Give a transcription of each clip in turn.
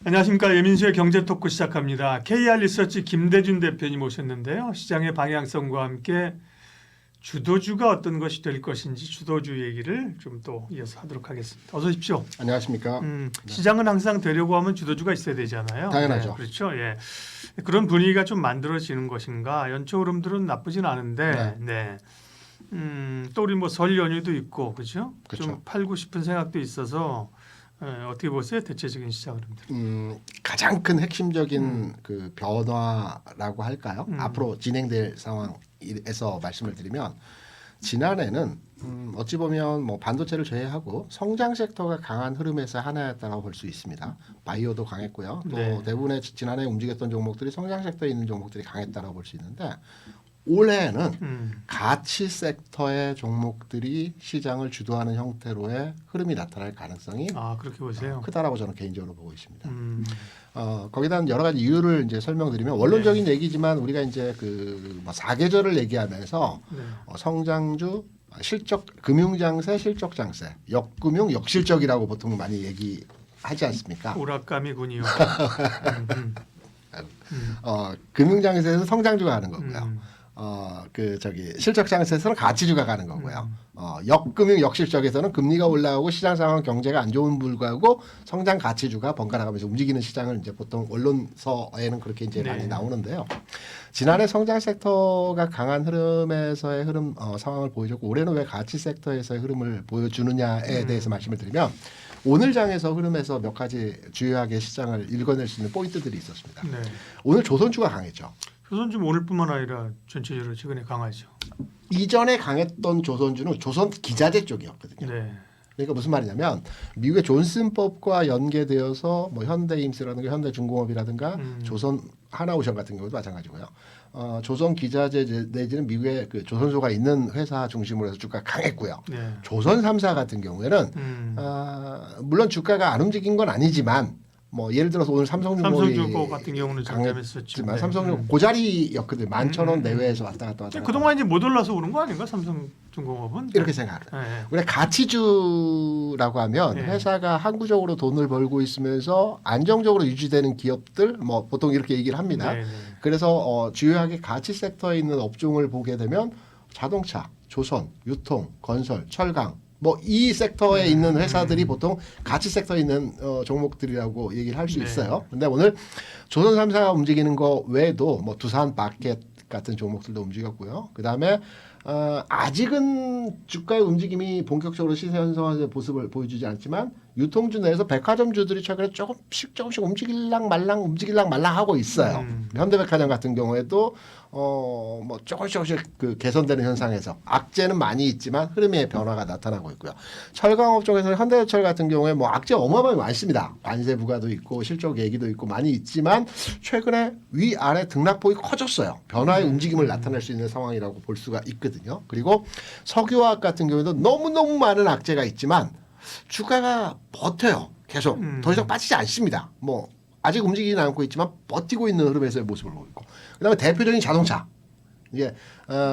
안녕하십니까. 예민수의 경제토크 시작합니다. KR리서치 김대준 대표님 오셨는데요. 시장의 방향성과 함께 주도주가 어떤 것이 될 것인지 주도주 얘기를 좀 또 이어서 하도록 하겠습니다. 어서 오십시오. 안녕하십니까. 시장은 항상 되려고 하면 주도주가 있어야 되잖아요. 당연하죠. 네, 그렇죠. 예. 그런 분위기가 좀 만들어지는 것인가. 연초 흐름들은 나쁘진 않은데 네. 또 우리 뭐 설 연휴도 있고 그렇죠. 그렇죠. 좀 팔고 싶은 생각도 있어서 어떻게 보세요? 대체적인 시장 흐름들. 가장 큰 핵심적인 그 변화라고 할까요? 앞으로 진행될 상황에서 말씀을 드리면 지난해는 어찌 보면 뭐 반도체를 제외하고 성장 섹터가 강한 흐름에서 하나였다고 볼 수 있습니다. 바이오도 강했고요. 또 네. 대부분의 지난해 움직였던 종목들이 성장 섹터에 있는 종목들이 강했다고 볼 수 있는데 올해는 가치 섹터의 종목들이 시장을 주도하는 형태로의 흐름이 나타날 가능성이 그렇게 보세요. 크다라고 저는 개인적으로 보고 있습니다. 거기다 여러 가지 이유를 이제 설명드리면 원론적인 얘기지만 우리가 이제 그뭐 사계절을 얘기하면서 성장주, 실적, 금융장세, 실적장세, 역금융, 역실적이라고 보통 많이 얘기하지 않습니까? 오락감이군요. 금융장세에서 성장주가 하는 거고요. 실적장세에서는 가치주가 가는 거고요. 역금융 역실적에서는 금리가 올라가고 시장 상황 경제가 안 좋은 불구하고 성장 가치주가 번갈아가면서 움직이는 시장을 이제 보통 언론서에는 그렇게 이제 많이 나오는데요. 지난해 성장 섹터가 강한 흐름에서의 상황을 보여줬고 올해는 왜 가치 섹터에서의 흐름을 보여주느냐에 대해서 말씀을 드리면 오늘 장에서 흐름에서 몇 가지 주요하게 시장을 읽어낼 수 있는 포인트들이 있었습니다. 네. 오늘 조선주가 강했죠. 조선주 오늘뿐만 아니라 전체적으로 최근에 강하죠. 이전에 강했던 조선주는 조선 기자재 쪽이었거든요. 네. 그러니까 무슨 말이냐면 미국의 존슨법과 연계되어서 뭐 현대임스라든가 현대중공업이라든가 조선 하나오션 같은 경우도 마찬가지고요. 조선 기자재 내지는 미국의 그 조선소가 있는 회사 중심으로 해서 주가가 강했고요. 네. 조선 3사 같은 경우에는 물론 주가가 안 움직인 건 아니지만 뭐 예를 들어서 오늘 삼성중공업 같은 경우는 장담했었죠. 강했지만 삼성중공업 고자리였거든요. 11,000원 내외에서 왔다 갔다 그동안 이제 못 올라서 오른 거 아닌가 삼성중공업은? 이렇게 생각합니다. 네. 우리가 가치주라고 하면 네. 회사가 항구적으로 돈을 벌고 있으면서 안정적으로 유지되는 기업들 뭐 보통 이렇게 얘기를 합니다. 네, 네. 그래서 주요하게 가치 섹터에 있는 업종을 보게 되면 자동차, 조선, 유통, 건설, 철강 뭐 이 섹터에 있는 회사들이 보통 가치 섹터에 있는 종목들이라고 얘기를 할 수 있어요. 근데 오늘 조선 3사가 움직이는 거 외에도 뭐 두산 마켓 같은 종목들도 움직였고요. 그다음에 아직은 주가의 움직임이 본격적으로 시세 현상의 모습을 보여주지 않지만 유통주 내에서 백화점주들이 최근에 조금씩 움직일랑 말랑 하고 있어요. 현대백화점 같은 경우에도 뭐 조금씩 그 개선되는 현상에서 악재는 많이 있지만 흐름의 변화가 나타나고 있고요. 철강업 쪽에서는 현대철 같은 경우에 뭐 악재 어마어마하게 많습니다. 관세 부과도 있고 실적 얘기도 있고 많이 있지만 최근에 위아래 등락폭이 커졌어요. 변화의 움직임을 나타낼 수 있는 상황이라고 볼 수가 있거든요. 그리고 석유화학 같은 경우에도 너무너무 많은 악재가 있지만 주가가 버텨요. 계속 더 이상 빠지지 않습니다. 뭐 아직 움직이지는 않고 있지만 버티고 있는 흐름에서의 모습을 보고 있고 그다음에 대표적인 자동차 이게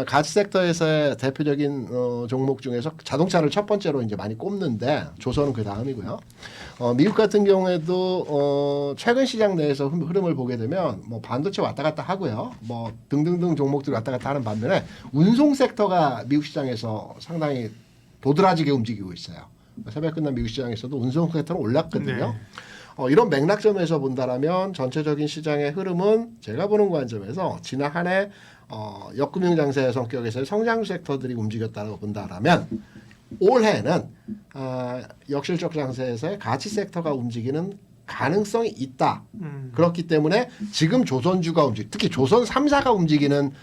가치 섹터에서의 대표적인 종목 중에서 자동차를 첫 번째로 이제 많이 꼽는데 조선은 그 다음이고요. 미국 같은 경우에도 최근 시장 내에서 흐름을 보게 되면 뭐 반도체 왔다 갔다 하고요. 뭐 등등등 종목들이 왔다 갔다 하는 반면에 운송 섹터가 미국 시장에서 상당히 도드라지게 움직이고 있어요. 새벽 끝난 미국 시장에서도 운송 섹터는 올랐거든요. 네. 이런 맥락점에서 본다라면 전체적인 시장의 흐름은 제가 보는 관점에서 지난 한 해 역금융 장세 성격에서의 성장 섹터들이 움직였다고 본다라면 올해는 역실적 장세에서의 가치 섹터가 움직이는 가능성이 있다. 그렇기 때문에 지금 조선주가 특히 조선 3사가 움직이는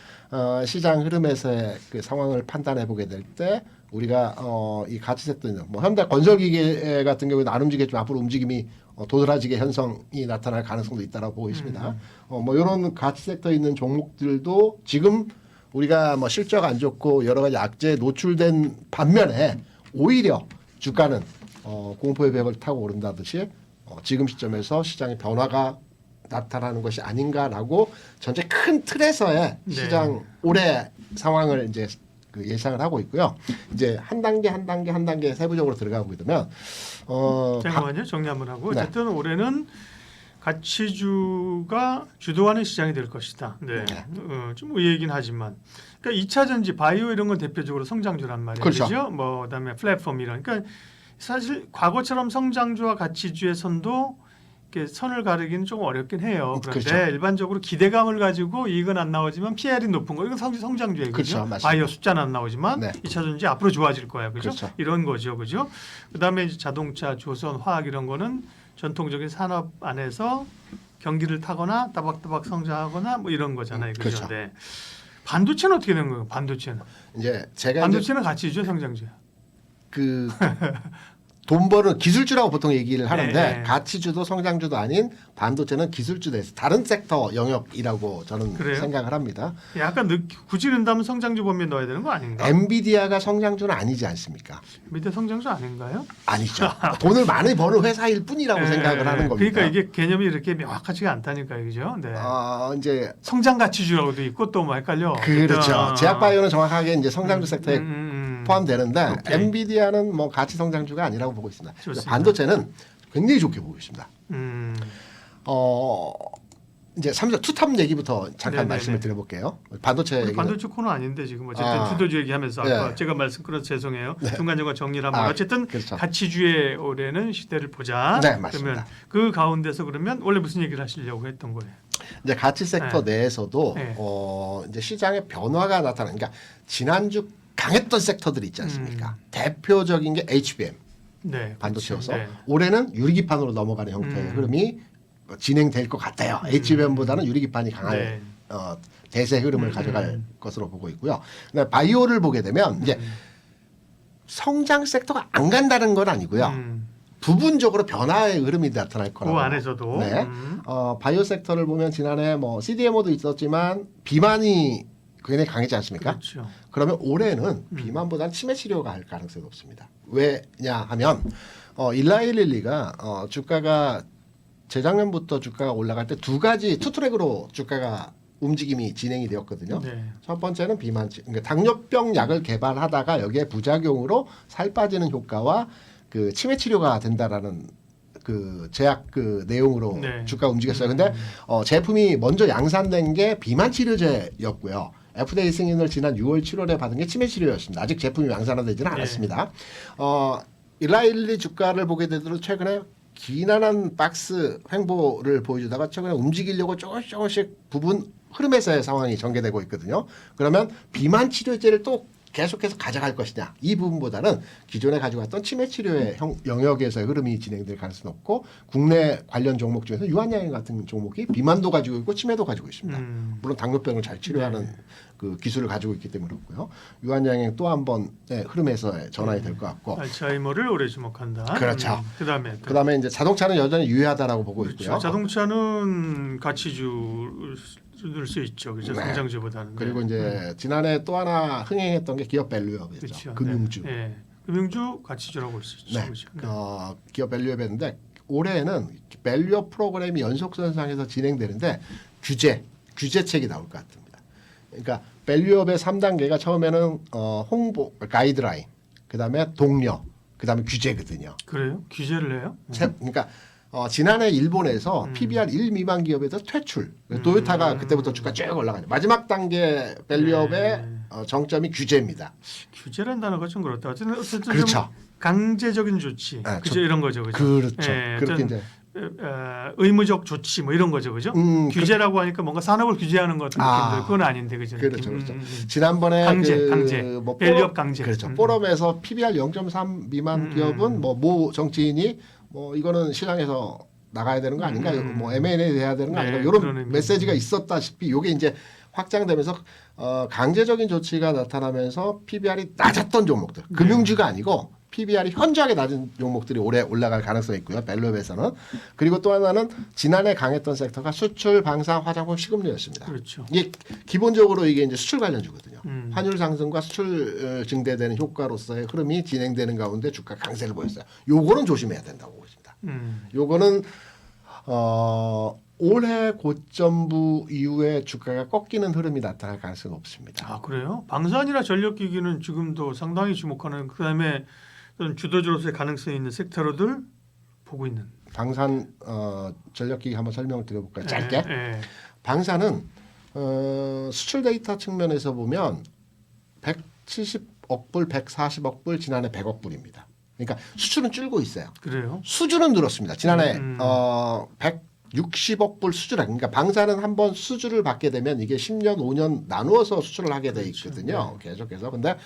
시장 흐름에서의 그 상황을 판단해 보게 될 때 우리가 이 가치 섹터 있는 뭐 현대 건설기계 같은 경우에는 안 움직였지만 앞으로 움직임이 도드라지게 현상이 나타날 가능성도 있다라고 보고 있습니다. 뭐 이런 가치 섹터에 있는 종목들도 지금 우리가 뭐 실적 안 좋고 여러 가지 악재에 노출된 반면에 오히려 주가는 공포의 벽을 타고 오른다듯이 지금 시점에서 시장의 변화가 나타나는 것이 아닌가라고 전체 큰 틀에서의 시장 올해 상황을 이제 그 예상을 하고 있고요. 이제 한 단계 세부적으로 들어가고 있으면 잠깐만요. 정리 한번 하고 네. 어쨌든 올해는 가치주가 주도하는 시장이 될 것이다. 네, 좀 의외이긴 하지만, 그러니까 2차 전지, 바이오 이런 건 대표적으로 성장주란 말이에요. 그렇죠. 그렇죠? 뭐 그다음에 플랫폼 이런. 그러니까 사실 과거처럼 성장주와 가치주의 선도 이렇게 선을 가르기는 좀 어렵긴 해요. 그런데 그렇죠. 일반적으로 기대감을 가지고 이익은 안 나오지만 PR이 높은 거, 이건 성장주예요. 그렇죠, 그죠? 맞습니다. 바이오 숫자는 안 나오지만 네. 2차 전지 앞으로 좋아질 거야. 그죠? 그렇죠. 이런 거죠. 그죠? 그다음에 이제 자동차, 조선, 화학 이런 거는 전통적인 산업 안에서 경기를 타거나 따박따박 성장하거나 뭐 이런 거잖아요. 그죠? 그렇죠. 네. 반도체는 어떻게 되는 거예요? 반도체는. 이제 제가 이제 반도체는 가치주죠, 성장주야. 그 돈 버는 기술주라고 보통 얘기를 하는데 네. 가치주도 성장주도 아닌 반도체는 기술주에서 다른 섹터 영역이라고 저는 그래요? 생각을 합니다. 약간 굳이 넣는다면 성장주 범위에 넣어야 되는 거 아닌가? 엔비디아가 성장주는 아니지 않습니까? 밑에 성장주 아닌가요? 아니죠. 돈을 많이 버는 회사일 뿐이라고 생각을 하는 겁니다. 그러니까 이게 개념이 이렇게 명확하지가 않다니까요, 그죠? 네. 이제 성장 가치주라고도 있고 또 뭐 헷갈려. 그렇죠. 제약바이오는 정확하게 이제 성장주 섹터에 음. 포함되는데 오케이. 엔비디아는 뭐 가치 성장주가 아니라고 보고 있습니다. 좋습니다. 반도체는 굉장히 좋게 보고 있습니다. 음. 이제 3자 투탑 얘기부터 잠깐 네네네. 말씀을 드려볼게요. 반도체 우리 얘기는 반도체 코너 아닌데 지금 어쨌든 주도주 얘기하면서 아까 네. 제가 말씀 끊어서 죄송해요. 중간중간 정리를 한번. 어쨌든 그렇죠. 가치주의 올해는 시대를 보자. 네, 맞습니다. 그러면 그 가운데서 그러면 원래 무슨 얘기를 하시려고 했던 거예요? 이제 가치 섹터 내에서도 네. 이제 시장의 변화가 나타나는, 그러니까 지난주 강했던 섹터들이 있지 않습니까? 대표적인 게 HBM 네, 반도체여서 그렇죠. 네. 올해는 유리기판으로 넘어가는 형태의 흐름이 진행될 것 같아요. HBM보다는 유리기판이 강한 네. 대세 흐름을 가져갈 것으로 보고 있고요. 근데 바이오를 보게 되면 이제 성장 섹터가 안 간다는 건 아니고요. 부분적으로 변화의 흐름이 나타날 거라고. 그 안에서도. 네. 바이오 섹터를 보면 지난해 뭐 CDMO도 있었지만 비만이 굉장히 강했지 않습니까? 그렇죠. 그러면 올해는 비만보다는 치매 치료가 할 가능성이 높습니다. 왜냐 하면 일라일릴리가 주가가 재작년부터 주가가 올라갈 때 두 가지 투트랙으로 주가가 움직임이 진행이 되었거든요. 네. 첫 번째는 그러니까 당뇨병 약을 개발하다가 여기에 부작용으로 살 빠지는 효과와 그 치매 치료가 된다라는 그 제약 그 내용으로 네. 주가 움직였어요. 근데 제품이 먼저 양산된 게 비만 치료제였고요. FDA 승인을 지난 6월 7월에 받은 게 치매 치료였습니다. 아직 제품이 양산화되지는 않았습니다. 일라일리 주가를 보게 되도록 최근에 기난한 박스 횡보를 보여주다가 최근에 움직이려고 조금씩 부분 흐름에서의 상황이 전개되고 있거든요. 그러면 비만 치료제를 또 계속해서 가져갈 것이냐, 이 부분보다는 기존에 가지고 왔던 치매 치료의 영역에서의 흐름이 진행될 가능성이 높고, 국내 관련 종목 중에서 유한양행 같은 종목이 비만도 가지고 있고 치매도 가지고 있습니다. 물론 당뇨병을 잘 치료하는 그 기술을 가지고 있기 때문에 그렇고요. 유한양행 또 한 번의 흐름에서의 전환이 될 것 같고. 알츠하이머를 오래 주목한다. 그렇죠. 그다음에 이제 자동차는 여전히 유효하다라고 보고 그렇죠. 있고요. 자동차는 가치주일 수 있죠. 그렇죠. 네. 성장주보다는. 그리고 이제 지난해 또 하나 흥행했던 게 기업 밸류업이었죠. 그렇죠. 금융주. 네. 네. 금융주 가치주라고 볼 수 있죠. 네. 그렇죠. 네. 기업 밸류업인데 올해는 밸류업 프로그램이 연속선상에서 진행되는데 규제책이 나올 것 같습니다. 그러니까 밸류업의 3단계가 처음에는 홍보 가이드라인, 그다음에 동료, 그다음에 규제거든요. 그래요? 규제를 해요? 그러니까 지난해 일본에서 PBR 1 미만 기업에서 퇴출. 토요타가 그때부터 주가 쭉 올라가죠. 마지막 단계 밸류업의 정점이 규제입니다. 규제라는 단어가 좀 그렇다. 어쨌든 그렇죠. 좀 강제적인 조치, 그죠? 이런 거죠, 그죠? 그렇죠. 예, 그렇게 이제 의무적 조치 뭐 이런 거죠, 그죠? 규제라고 하니까 뭔가 산업을 규제하는 것 같은 느낌들, 그건 아닌데, 그죠? 그렇죠, 그렇죠. 지난번에 강제, 뭐 밸류업 강제. 그렇죠. 포럼에서 PBR 0.3 미만 기업은 모 정치인이 뭐 이거는 시장에서 나가야 되는 거 아닌가, 뭐 M&A 돼야 되는 거 네, 아닌가, 이런 메시지가 있었다시피 이게 이제 확장되면서 강제적인 조치가 나타나면서 PBR이 낮았던 종목들, 금융주가 아니고 PBR이 현저하게 낮은 종목들이 올해 올라갈 가능성이 있고요. 밸류업에서는. 그리고 또 하나는 지난해 강했던 섹터가 수출, 방산, 화장품, 식음료였습니다. 그렇죠. 이게 기본적으로 이게 이제 수출 관련주거든요. 환율 상승과 수출 증대되는 효과로서의 흐름이 진행되는 가운데 주가 강세를 보였어요. 요거는 조심해야 된다고 보고 있습니다. 요거는 올해 고점부 이후에 주가가 꺾이는 흐름이 나타날 가능성이 없습니다. 아, 그래요? 방산이나 전력기기는 지금도 상당히 주목하는, 그다음에 주도주로서의 가능성이 있는 섹터로들 보고 있는. 방산 전력기기 한번 설명을 드려볼까요? 짧게. 예. 방산은 수출 데이터 측면에서 보면 170억 불, 140억 불, 지난해 100억 불입니다. 그러니까 수출은 줄고 있어요. 그래요? 수주는 늘었습니다. 지난해 160억 불 수주라. 그러니까 방산은 한번 수주를 받게 되면 이게 10년, 5년 나누어서 수출을 하게 돼 있거든요. 계속해서. 근데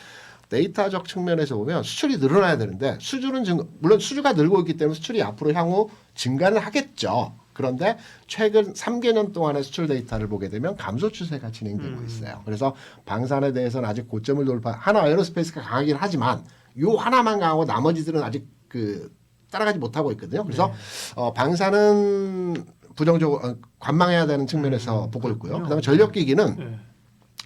데이터적 측면에서 보면 수출이 늘어나야 되는데 수주는 물론 수주가 늘고 있기 때문에 수출이 앞으로 향후 증가는 하겠죠. 그런데 최근 3개년 동안의 수출 데이터를 보게 되면 감소 추세가 진행되고 있어요. 그래서 방산에 대해서는 아직 고점을 하나 에어로스페이스가 강하긴 하지만 요 하나만 강하고 나머지들은 아직 따라가지 못하고 있거든요. 그래서 방산은 부정적으로 관망해야 되는 측면에서 보고 있고요. 그다음에 전력기기는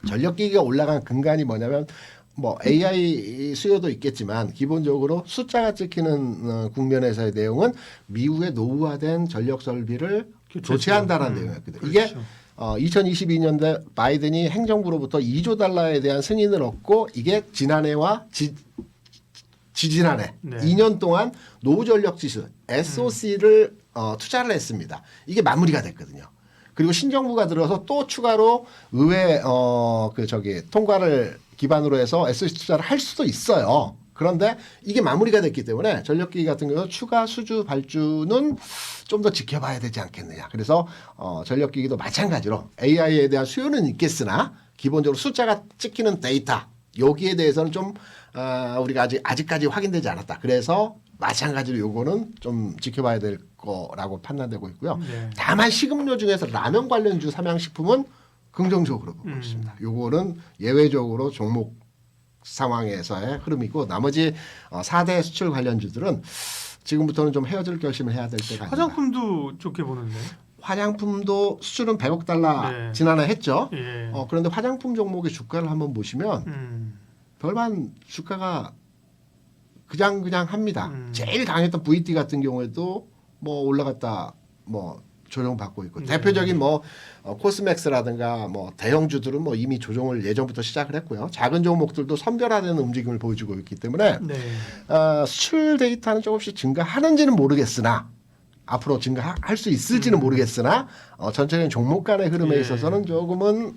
전력기기가 올라간 근간이 뭐냐면 뭐 AI 수요도 있겠지만 기본적으로 숫자가 찍히는 국면에서의 내용은 미국의 노후화된 전력 설비를 교체한다는 내용이었거든요. 그렇죠. 이게 2022년대 바이든이 행정부로부터 2조 달러에 대한 승인을 얻고 이게 지난해와 지지난해 2년 동안 노후 전력 지수 SOC를 투자를 했습니다. 이게 마무리가 됐거든요. 그리고 신정부가 들어서 또 추가로 의회 통과를 기반으로 해서 SOC 투자를 할 수도 있어요. 그런데 이게 마무리가 됐기 때문에 전력기기 같은 경우 추가 수주 발주는 좀 더 지켜봐야 되지 않겠느냐. 그래서 전력기기도 마찬가지로 AI에 대한 수요는 있겠으나 기본적으로 숫자가 찍히는 데이터 여기에 대해서는 좀 우리가 아직까지 확인되지 않았다. 그래서 마찬가지로 요거는 좀 지켜봐야 될 거라고 판단되고 있고요. 다만 식음료 중에서 라면 관련주 삼양식품은 긍정적으로 보고 있습니다. 요거는 예외적으로 종목 상황에서의 흐름이고 나머지 4대 수출 관련주들은 지금부터는 좀 헤어질 결심을 해야 될 때가 아닌가. 화장품도 좋게 보는데. 화장품도 수출은 100억 달러 지난해 했죠. 예. 그런데 화장품 종목의 주가를 한번 보시면 별반 주가가 그냥 합니다. 제일 강했던 VT 같은 경우에도 뭐 올라갔다 뭐 조정받고 있고 대표적인 뭐 코스맥스라든가 뭐 대형주들은 뭐 이미 조정을 예전부터 시작을 했고요. 작은 종목들도 선별화되는 움직임을 보여주고 있기 때문에 수출 데이터는 조금씩 증가하는지는 모르겠으나 앞으로 증가할 수 있을지는 모르겠으나 전체적인 종목 간의 흐름에 있어서는 조금은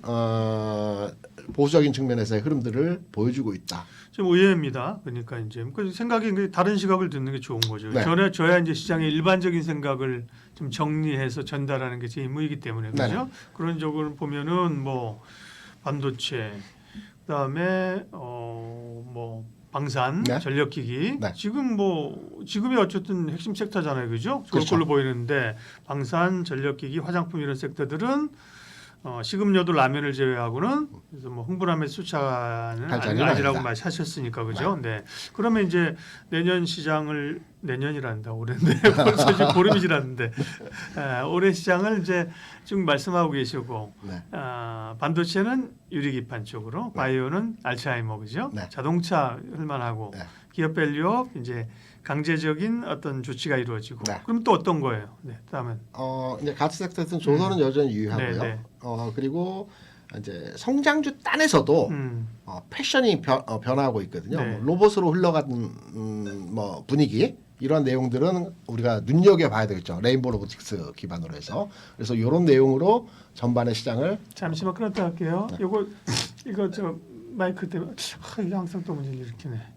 보수적인 측면에서의 흐름들을 보여주고 있다. 좀 의외입니다. 그러니까 이제 생각이 다른 시각을 듣는 게 좋은 거죠. 네. 저야 이제 시장의 일반적인 생각을 좀 정리해서 전달하는 게 제 임무이기 때문에 그렇죠. 그런 쪽을 보면은 뭐 반도체, 그다음에 뭐 방산, 전력기기 지금이 어쨌든 핵심 섹터잖아요, 그죠? 그럴 걸로 보이는데 방산, 전력기기, 화장품 이런 섹터들은 식음료도 라면을 제외하고는 그래서 뭐 흥분함의 수차는 아니라고 말하셨으니까 그죠? 네. 그러면 이제 내년 시장을 내년이란다 올해인데 벌써 지금 보름이 지났는데 올해 시장을 이제 지금 말씀하고 계시고 반도체는 유리기판 쪽으로 바이오는 알츠하이머 그죠? 자동차 할만하고 기업 밸류업 이제 강제적인 어떤 조치가 이루어지고 그럼 또 어떤 거예요? 다음은 이제 가치 섹터에서는 조선은 여전히 유효하고요. 그리고 이제 성장주 딴에서도 패션이 변화하고 있거든요. 뭐 로봇으로 흘러가는 뭐 분위기 이런 내용들은 우리가 눈여겨봐야 되겠죠. 레인보우 로보틱스 기반으로 해서 그래서 이런 내용으로 전반의 시장을 잠시만 끊었다 할게요. 이거 저 마이크 때문에 이게 항상 또 문제를 일으키네.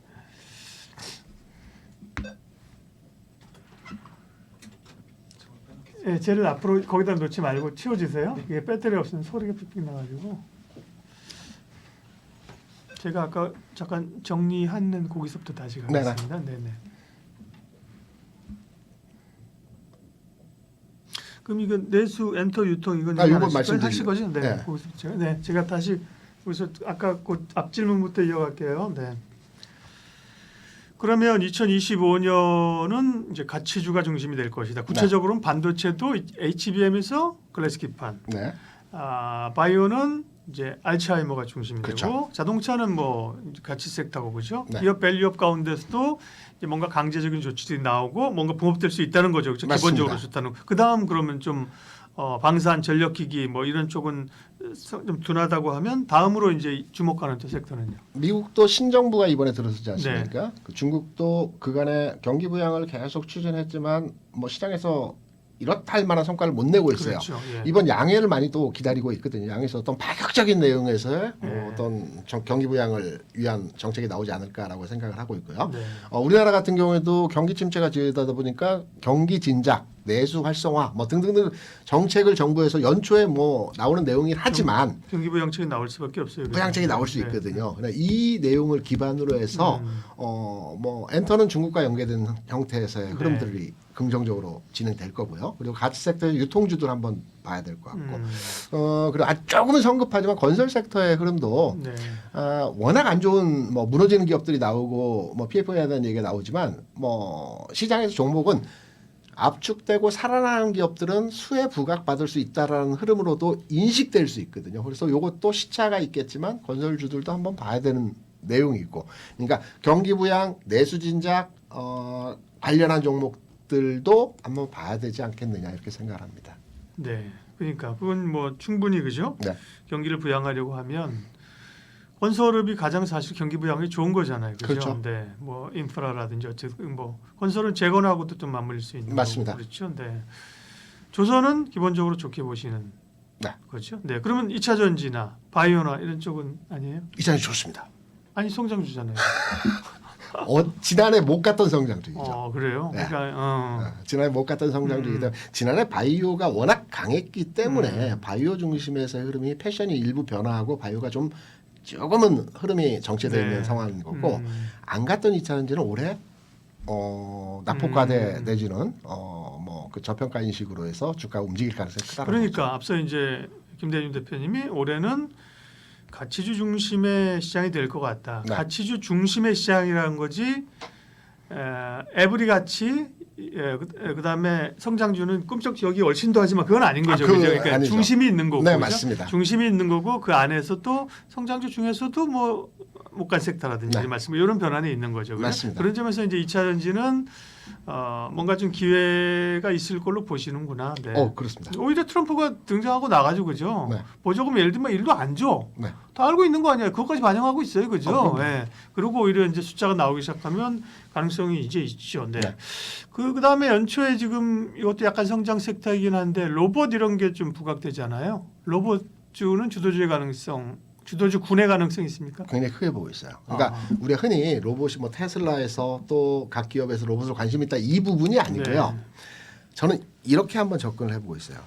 쟤를 앞으로 거기다 놓지 말고 치워주세요. 이게 배터리 없으면 소리가 삑삑 나가지고 제가 아까 잠깐 정리하는 거기서부터 다시 가겠습니다. 네네. 그럼 이거 내수 엔터 유통 이건 이거 말씀드리죠. 거죠? 네. 거기서 제가 다시 거기서 아까 그 앞 질문부터 이어갈게요. 네. 그러면 2025년은 이제 가치주가 중심이 될 것이다. 구체적으로는 반도체도 HBM에서 글래스기판, 바이오는 이제 알츠하이머가 중심이 되고 자동차는 뭐 가치 섹터고 그죠? 기업 밸류업 가운데서도 이제 뭔가 강제적인 조치들이 나오고 뭔가 붕업될 수 있다는 거죠. 그렇죠? 기본적으로 좋다는. 그다음 그러면 좀 방산, 전력기기 뭐 이런 쪽은 좀 둔하다고 하면 다음으로 이제 주목하는 또 섹터는요. 미국도 신정부가 이번에 들어서지 않습니까? 그 중국도 그간에 경기 부양을 계속 추진했지만 뭐 시장에서 이렇다 할 만한 성과를 못 내고 있어요. 그렇죠. 예. 이번 양해를 많이 또 기다리고 있거든요. 양에서 어떤 파격적인 내용에서 어떤 경기 부양을 위한 정책이 나오지 않을까라고 생각을 하고 있고요. 네. 우리나라 같은 경우에도 경기 침체가 지어다 보니까 경기 진작, 내수 활성화 뭐 등등등 정책을 정부에서 연초에 뭐 나오는 내용이긴 하지만 경기 부양책이 나올 수밖에 없어요. 부양책이 나올 수 있거든요. 그러니까 이 내용을 기반으로 해서 뭐 엔터는 중국과 연계된 형태에서의 흐름들이 긍정적으로 진행될 거고요. 그리고 가치 섹터의 유통주들 한번 봐야 될 것 같고, 그리고 조금은 성급하지만 건설 섹터의 흐름도 네. 워낙 안 좋은 뭐 무너지는 기업들이 나오고 뭐 PF에 대한 얘기가 나오지만 뭐 시장에서 종목은 압축되고 살아나는 기업들은 수혜 부각받을 수 있다라는 흐름으로도 인식될 수 있거든요. 그래서 이것도 시차가 있겠지만 건설주들도 한번 봐야 되는 내용이 있고, 그러니까 경기 부양, 내수 진작 관련한 종목들도 한번 봐야 되지 않겠느냐 이렇게 생각합니다. 네. 그러니까 그건 뭐 충분히 그죠? 네. 경기를 부양하려고 하면 건설업이 가장 사실 경기 부양이 좋은 거잖아요. 그죠? 그렇죠. 네. 뭐 인프라라든지 어쨌든 뭐 건설은 재건하고도 좀 맞물릴 수 있는 맞습니다. 거고, 그렇죠. 네. 조선은 기본적으로 좋게 보시는 네. 그렇죠. 네. 그러면 2차 전지나 바이오나 이런 쪽은 아니에요? 이전이 좋습니다. 아니 성장주잖아요. 지난해 못 갔던 성장주이죠. 그래요. 네. 그러니까 지난해 못 갔던 성장주이기 때문에 지난해 바이오가 워낙 강했기 때문에 바이오 중심에서의 흐름이 패션이 일부 변화하고 바이오가 좀 조금은 흐름이 정체되어 있는 상황인 거고 안 갔던 2차전지는 올해 낙폭과대 내지는 뭐 그 저평가 인식으로 해서 주가가 움직일 가능성이 크다는 그러니까 거죠. 앞서 이제 김대중 대표님이 올해는 가치주 중심의 시장이 될 것 같다. 네. 가치주 중심의 시장이라는 거지. 에브리 가치, 그다음에 성장주는 꿈쩍 여기 얼씬도 하지만 그건 아닌 거죠. 그죠? 그러니까 아니죠. 중심이 있는 거고. 네, 그죠? 맞습니다. 중심이 있는 거고 그 안에서 또 성장주 중에서도 뭐 못 간 섹터라든지 네. 말씀 이런 변화는 있는 거죠. 그죠? 맞습니다. 그런 점에서 이제 2차 전지는 뭔가 좀 기회가 있을 걸로 보시는구나. 네. 그렇습니다. 오히려 트럼프가 등장하고 나가지고 그죠. 네. 보조금 예를 들면 일도 안 줘. 네. 다 알고 있는 거 아니에요. 그것까지 반영하고 있어요, 그죠? 그럼요. 예. 그리고 오히려 이제 숫자가 나오기 시작하면 가능성이 이제 있죠. 네. 네. 그다음에 연초에 지금 이것도 약간 성장 섹터이긴 한데 로봇 이런 게 좀 부각되잖아요. 로봇주는 주도주의 가능성, 주도주 군의 가능성이 있습니까? 굉장히 크게 보고 있어요. 그러니까 우리가 흔히 로봇이 뭐 테슬라에서 또 각 기업에서 로봇을 관심 있다 이 부분이 아니고요. 네. 저는 이렇게 한번 접근을 해보고 있어요.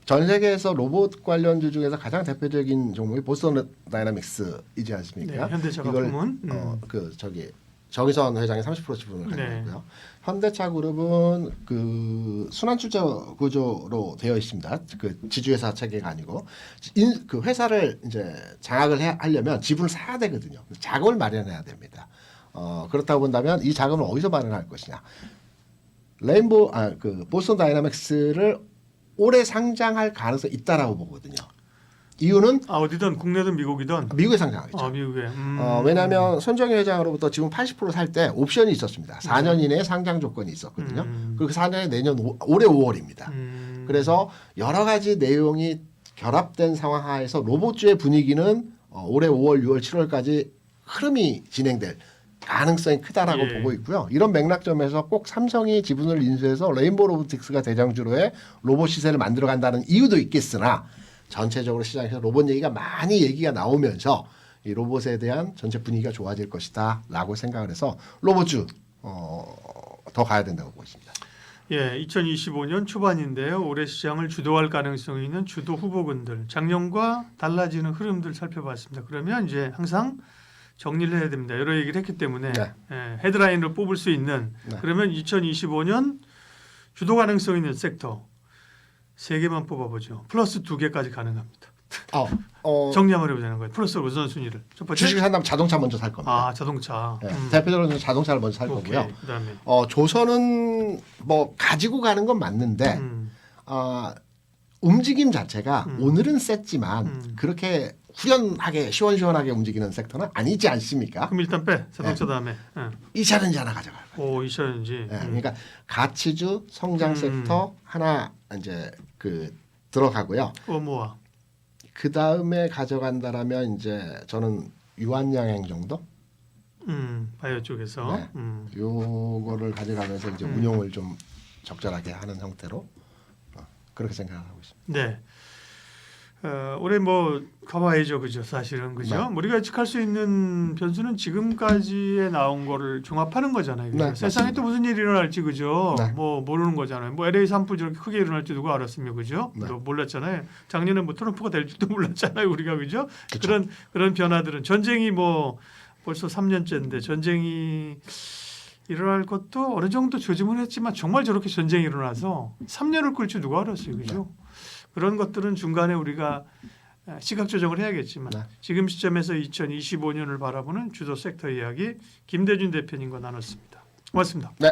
전 세계에서 로봇 관련주 중에서 가장 대표적인 종목이 보스턴 다이나믹스이지 않습니까? 네, 현대차가품은 정의선 회장이 30% 지분을 가지고 네. 있고요. 현대차 그룹은 그 순환출자 구조로 되어 있습니다. 그 지주회사 체계가 아니고 그 회사를 이제 장악을 하려면 지분을 사야 되거든요. 자금을 마련해야 됩니다. 그렇다고 본다면 이 자금을 어디서 마련할 것이냐? 그 보스턴 다이나믹스를 올해 상장할 가능성이 있다라고 보거든요. 이유는 어디든 국내든 미국이든 미국에 상장하겠죠. 미국에. 왜냐하면 손정희 회장으로부터 지금 80% 살 때 옵션이 있었습니다. 4년 이내에 상장 조건이 있었거든요. 그리고 그 4년이 내년 올해 5월입니다. 그래서 여러 가지 내용이 결합된 상황 하에서 로봇주의 분위기는 올해 5월, 6월, 7월까지 흐름이 진행될 가능성이 크다라고 예. 보고 있고요. 이런 맥락점에서 꼭 삼성이 지분을 인수해서 레인보우 로보틱스가 대장주로의 로봇 시세를 만들어 간다는 이유도 있겠으나 전체적으로 시장에서 로봇 얘기가 많이 얘기가 나오면서 이 로봇에 대한 전체 분위기가 좋아질 것이다라고 생각을 해서 로봇주 더 가야 된다고 보고 있습니다. 예, 2025년 초반인데요. 올해 시장을 주도할 가능성이 있는 주도 후보군들, 작년과 달라지는 흐름들 살펴봤습니다. 그러면 이제 항상 정리를 해야 됩니다. 여러 얘기를 했기 때문에 네. 헤드라인을 뽑을 수 있는 네. 그러면 2025년 주도 가능성 있는 섹터 3개만 뽑아보죠. 플러스 2개까지 가능합니다. 정리 한번 해보자는 거예요. 플러스 우선순위를. 첫 번째 주식을 산다면 자동차 먼저 살 겁니다. 자동차. 네. 대표적으로 자동차를 먼저 살 오케이. 거고요. 그다음에 조선은 뭐 가지고 가는 건 맞는데 움직임 자체가 오늘은 셌지만 그렇게 후련하게 시원시원하게 움직이는 섹터는 아니지 않습니까? 그럼 일단 빼. 자동차 다음에. 2차전지 하나 가져갈 거예요. 오, 이차전지. 그러니까 가치주 성장 섹터 하나 이제 들어가고요. 어모아. 그 다음에 가져간다라면 이제 저는 유한양행 정도 바이오 쪽에서. 네. 요거를 가져가면서 이제 운용을 좀 적절하게 하는 형태로 그렇게 생각하고 있습니다. 네. 올해 뭐 가봐야죠, 그죠? 사실은 그죠? 네. 우리가 예측할 수 있는 변수는 지금까지에 나온 거를 종합하는 거잖아요. 그죠? 네, 세상에 맞습니다. 또 무슨 일이 일어날지 그죠? 네. 뭐 모르는 거잖아요. 뭐 LA 산불 저렇게 크게 일어날지 누가 알았으며 그죠? 네. 몰랐잖아요. 작년에 뭐 트럼프가 될 줄도 몰랐잖아요, 우리가 그죠? 그쵸. 그런 변화들은 전쟁이 뭐 벌써 3년째인데 전쟁이 일어날 것도 어느 정도 조짐을 했지만 정말 저렇게 전쟁이 일어나서 3년을 끌 줄 누가 알았어요, 그죠? 그런 것들은 중간에 우리가 시각 조정을 해야겠지만 네. 지금 시점에서 2025년을 바라보는 주도 섹터 이야기 김대준 대표님과 나눴습니다. 고맙습니다. 네.